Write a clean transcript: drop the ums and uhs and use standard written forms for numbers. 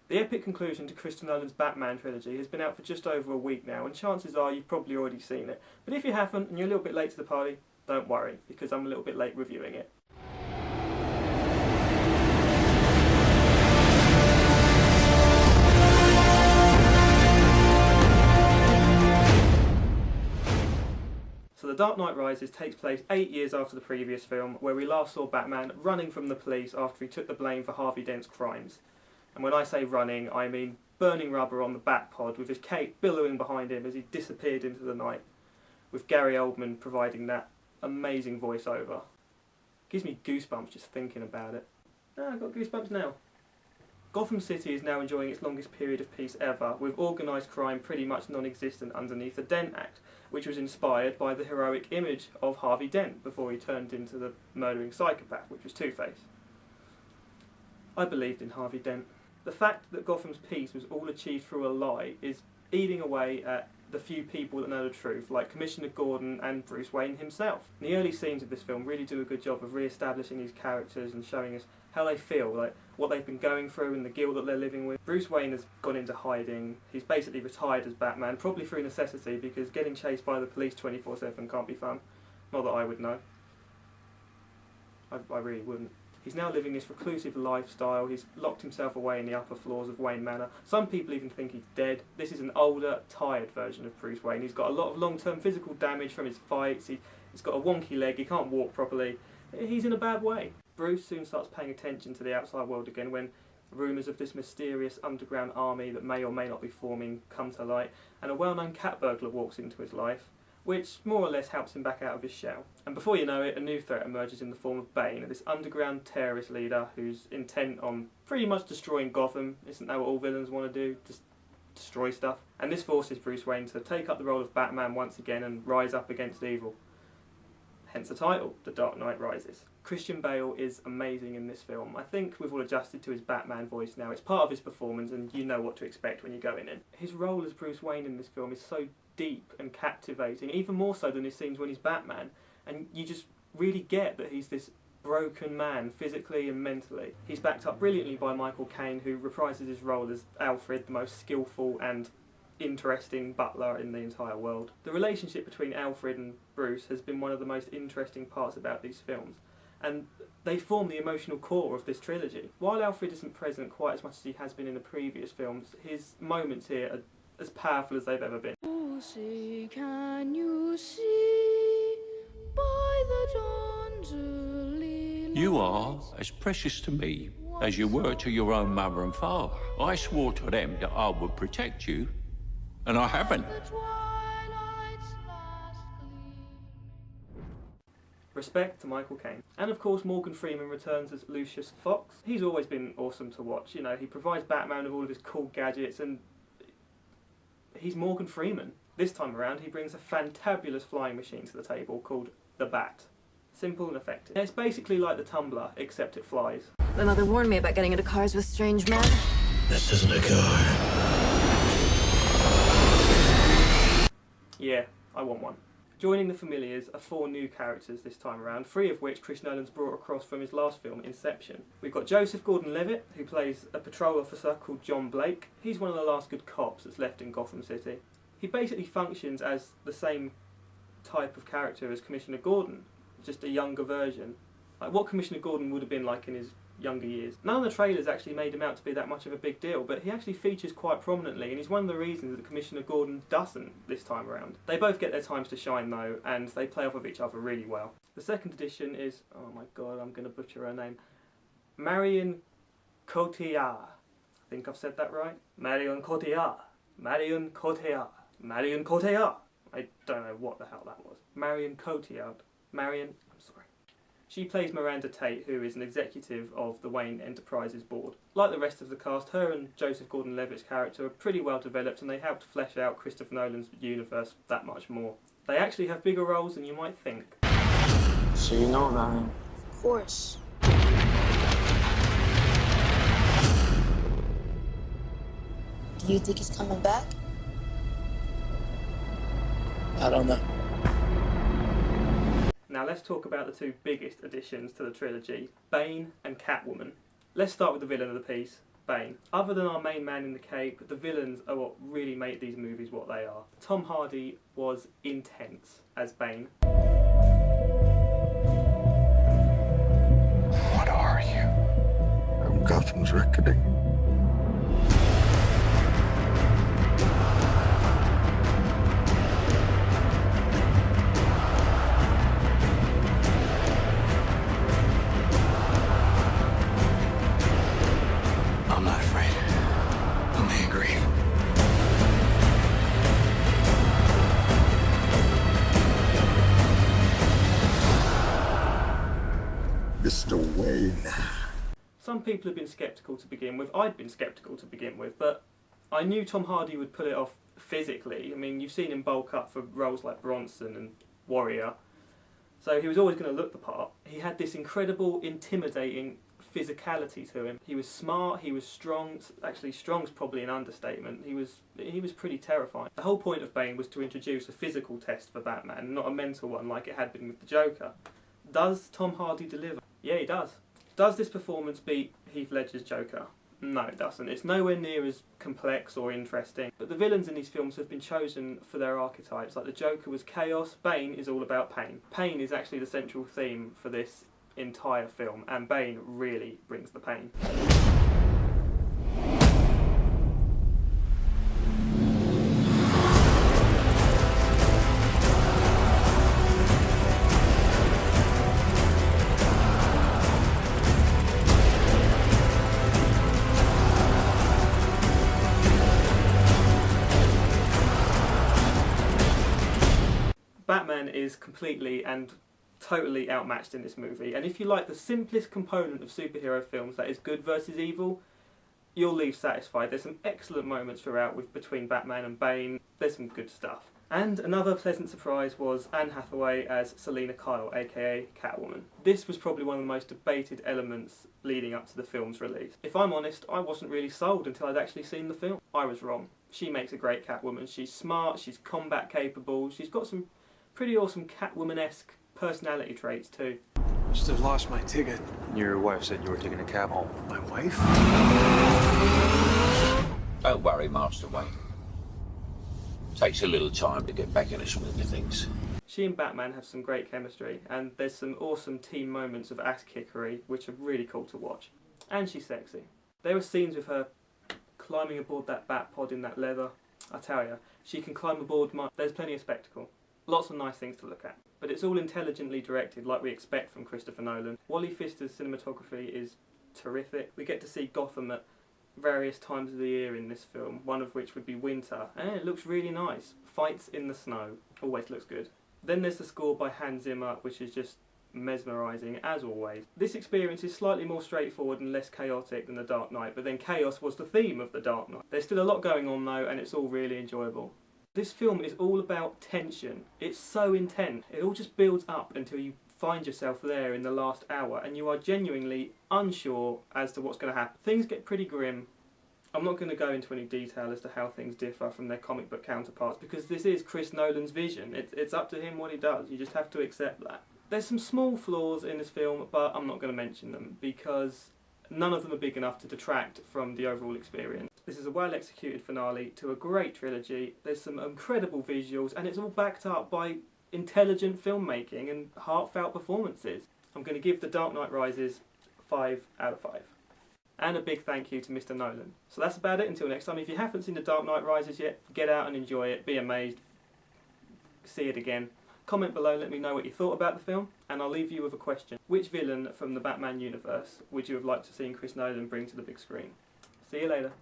The epic conclusion to Christopher Nolan's Batman trilogy has been out for just over a week now, and chances are you've probably already seen it. But if you haven't, and you're a little bit late to the party, don't worry, because I'm a little bit late reviewing it. So The Dark Knight Rises takes place 8 years after the previous film, where we last saw Batman running from the police after he took the blame for Harvey Dent's crimes. And when I say running, I mean burning rubber on the Batpod, with his cape billowing behind him as he disappeared into the night, with Gary Oldman providing that amazing voiceover. Gives me goosebumps just thinking about it. Ah, I've got goosebumps now. Gotham City is now enjoying its longest period of peace ever, with organised crime pretty much non-existent underneath the Dent Act, which was inspired by the heroic image of Harvey Dent before he turned into the murdering psychopath, which was Two-Face. I believed in Harvey Dent. The fact that Gotham's peace was all achieved through a lie is eating away at the few people that know the truth, like Commissioner Gordon and Bruce Wayne himself. The early scenes of this film really do a good job of re-establishing these characters and showing us how they feel, like what they've been going through and the guilt that they're living with. Bruce Wayne has gone into hiding. He's basically retired as Batman, probably through necessity, because getting chased by the police 24/7 can't be fun. Not that I would know. I really wouldn't. He's now living this reclusive lifestyle. He's locked himself away in the upper floors of Wayne Manor. Some people even think he's dead. This is an older, tired version of Bruce Wayne. He's got a lot of long-term physical damage from his fights. He's got a wonky leg. He can't walk properly. He's in a bad way. Bruce soon starts paying attention to the outside world again when rumours of this mysterious underground army that may or may not be forming come to light, and a well-known cat burglar walks into his life, which more or less helps him back out of his shell. And before you know it, a new threat emerges in the form of Bane, this underground terrorist leader who's intent on pretty much destroying Gotham. Isn't that what all villains want to do? Just destroy stuff. And this forces Bruce Wayne to take up the role of Batman once again and rise up against evil. Hence the title, The Dark Knight Rises. Christian Bale is amazing in this film. I think we've all adjusted to his Batman voice now. It's part of his performance and you know what to expect when you're going in. His role as Bruce Wayne in this film is so deep and captivating, even more so than his scenes when he's Batman, and you just really get that he's this broken man, physically and mentally. He's backed up brilliantly by Michael Caine, who reprises his role as Alfred, the most skillful and interesting butler in the entire world. The relationship between Alfred and Bruce has been one of the most interesting parts about these films, and they form the emotional core of this trilogy. While Alfred isn't present quite as much as he has been in the previous films, his moments here are as powerful as they've ever been. See, can you see by the dawn's early light? You are as precious to me as you were to your own mother and father. I swore to them that I would protect you, and I haven't. The twilight's last gleam. Respect to Michael Caine. And of course Morgan Freeman returns as Lucius Fox. He's always been awesome to watch. You know, he provides Batman with all of his cool gadgets, and he's Morgan Freeman. This time around he brings a fantabulous flying machine to the table called the Bat. Simple and effective. It's basically like the Tumbler, except it flies. My mother warned me about getting into cars with strange men. This isn't a car. Yeah, I want one. Joining the familiars are 4 new characters this time around, 3 of which Chris Nolan's brought across from his last film, Inception. We've got Joseph Gordon-Levitt, who plays a patrol officer called John Blake. He's one of the last good cops that's left in Gotham City. He basically functions as the same type of character as Commissioner Gordon, just a younger version. Like what Commissioner Gordon would have been like in his younger years. None of the trailers actually made him out to be that much of a big deal, but he actually features quite prominently, and he's one of the reasons that Commissioner Gordon doesn't this time around. They both get their times to shine though, and they play off of each other really well. The second edition is, oh my god, I'm going to butcher her name, Marion Cotillard. I think I've said that right. Marion Cotillard. Marion Cotillard. Marion Cotillard. I don't know what the hell that was. Marion Cotillard. Marion, I'm sorry. She plays Miranda Tate, who is an executive of the Wayne Enterprises board. Like the rest of the cast, her and Joseph Gordon-Levitt's character are pretty well developed, and they helped flesh out Christopher Nolan's universe that much more. They actually have bigger roles than you might think. So you know about him? Of course. Do you think he's coming back? I don't know. Now let's talk about the 2 biggest additions to the trilogy, Bane and Catwoman. Let's start with the villain of the piece, Bane. Other than our main man in the cape, the villains are what really make these movies what they are. Tom Hardy was intense as Bane. What are you? I'm Gotham's reckoning. I'm not afraid. I'm angry. Mr. Wayne. Some people have been sceptical to begin with. I'd been sceptical to begin with, but I knew Tom Hardy would pull it off physically. I mean, you've seen him bulk up for roles like Bronson and Warrior, so he was always going to look the part. He had this incredible, intimidating physicality to him. He was smart, he was strong. Actually, strong's probably an understatement. He was pretty terrifying. The whole point of Bane was to introduce a physical test for Batman, not a mental one like it had been with the Joker. Does Tom Hardy deliver? Yeah, he does. Does this performance beat Heath Ledger's Joker? No, it doesn't. It's nowhere near as complex or interesting. But the villains in these films have been chosen for their archetypes. Like the Joker was chaos, Bane is all about pain. Pain is actually the central theme for this entire film, and Bane really brings the pain. Batman is completely and totally outmatched in this movie, and if you like the simplest component of superhero films, that is good versus evil, you'll leave satisfied. There's some excellent moments throughout between Batman and Bane. There's some good stuff. And another pleasant surprise was Anne Hathaway as Selina Kyle, aka Catwoman. This was probably one of the most debated elements leading up to the film's release. If I'm honest, I wasn't really sold until I'd actually seen the film. I was wrong. She makes a great Catwoman. She's smart, she's combat capable, she's got some pretty awesome Catwoman-esque personality traits too. Must have lost my ticket. Your wife said you were taking a cab home. My wife? Don't worry, Master Wayne. Takes a little time to get back in the swing of things. She and Batman have some great chemistry, and there's some awesome team moments of ass-kickery which are really cool to watch. And she's sexy. There were scenes with her climbing aboard that bat pod in that leather. I tell you, she can climb aboard there's plenty of spectacle. Lots of nice things to look at. But it's all intelligently directed like we expect from Christopher Nolan. Wally Pfister's cinematography is terrific. We get to see Gotham at various times of the year in this film, one of which would be winter, and it looks really nice. Fights in the snow, always looks good. Then there's the score by Hans Zimmer, which is just mesmerising as always. This experience is slightly more straightforward and less chaotic than The Dark Knight, but then chaos was the theme of The Dark Knight. There's still a lot going on though, and it's all really enjoyable. This film is all about tension. It's so intense. It all just builds up until you find yourself there in the last hour and you are genuinely unsure as to what's going to happen. Things get pretty grim. I'm not going to go into any detail as to how things differ from their comic book counterparts because this is Chris Nolan's vision. It's up to him what he does. You just have to accept that. There's some small flaws in this film, but I'm not going to mention them because none of them are big enough to detract from the overall experience. This is a well executed finale to a great trilogy. There's some incredible visuals and it's all backed up by intelligent filmmaking and heartfelt performances. I'm going to give The Dark Knight Rises 5 out of 5. And a big thank you to Mr. Nolan. So that's about it until next time. If you haven't seen The Dark Knight Rises yet, get out and enjoy it. Be amazed. See it again. Comment below, let me know what you thought about the film, and I'll leave you with a question. Which villain from the Batman universe would you have liked to see Chris Nolan bring to the big screen? See you later.